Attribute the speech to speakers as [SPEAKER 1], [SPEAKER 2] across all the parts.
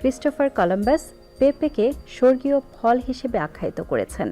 [SPEAKER 1] Christopher Columbus পেঁপেকে স্বর্গীয় ফল হিসেবে আখ্যায়িত করেছেন।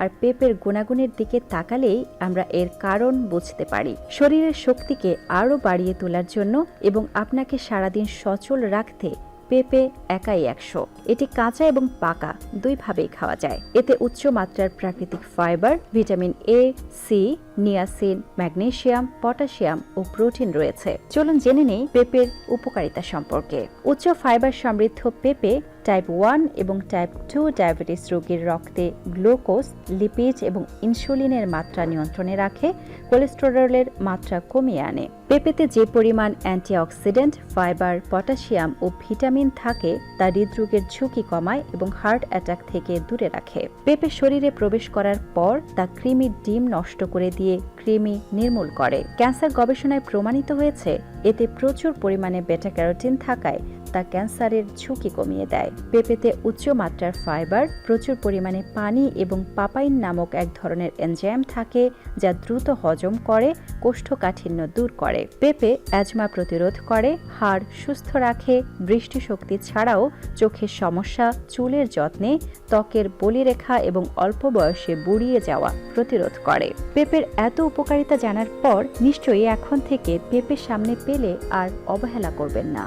[SPEAKER 1] আর পেঁপের গুণাগুণের দিকে তাকালেই আমরা এর কারণ বুঝতে পারি। শরীরের শক্তিকে আরও বাড়িয়ে তোলার জন্য এবং আপনাকে সারাদিন সচল রাখতে পেঁপে একাই 100। এটি কাঁচা এবং পাকা দুইভাবেই খাওয়া যায়। এতে উচ্চ মাত্রার প্রাকৃতিক fibre, vitamin A, C, niacin, magnesium, potassium ও প্রোটিন রয়েছে। চলুন জেনে নেই পেঁপের উপকারিতা সম্পর্কে। উচ্চ ফাইবার সমৃদ্ধ পেঁপে টাইপ 1 এবং টাইপ 2 ডায়াবেটিস রোগীর রক্তে গ্লুকোজ, লিপিড এবং ইনসুলিনের মাত্রা নিয়ন্ত্রণে রাখে, কোলেস্টেরলের মাত্রা কমিয়ে আনে। পেঁপেতে যে পরিমাণ অ্যান্টিঅক্সিডেন্ট, ফাইবার, পটাশিয়াম ও ভিটামিন থাকে তা হৃদরোগের ঝুঁকি কমায় এবং হার্ট অ্যাটাক থেকে দূরে রাখে। পেঁপে শরীরে প্রবেশ করার পর তা কৃমির ডিম নষ্ট করে দিয়ে কৃমি নির্মূল করে। ক্যান্সার গবেষণায় প্রমাণিত হয়েছে এতে প্রচুর পরিমাণে বেটা ক্যারোটিন থাকায় তা ক্যান্সারের ঝুঁকি কমিয়ে দেয়। পেঁপেতে উচ্চ মাত্রার ফাইবার, প্রচুর পরিমাণে পানি এবং পাপাইন নামক এক ধরনের এনজাইম থাকে যা দ্রুত হজম করে, কোষ্ঠকাঠিন্য দূর করে। পেঁপে অ্যাজমা প্রতিরোধ করে, হাড় সুস্থ রাখে, দৃষ্টিশক্তি ছাড়াও চোখের সমস্যা, চুলের যত্নে, ত্বকের বলিরেখা এবং অল্প বয়সে বুড়িয়ে যাওয়া প্রতিরোধ করে। পেঁপের এত উপকারিতা জানার পর নিশ্চয়ই এখন থেকে পেঁপে সামনে পেলে আর অবহেলা করবেন না।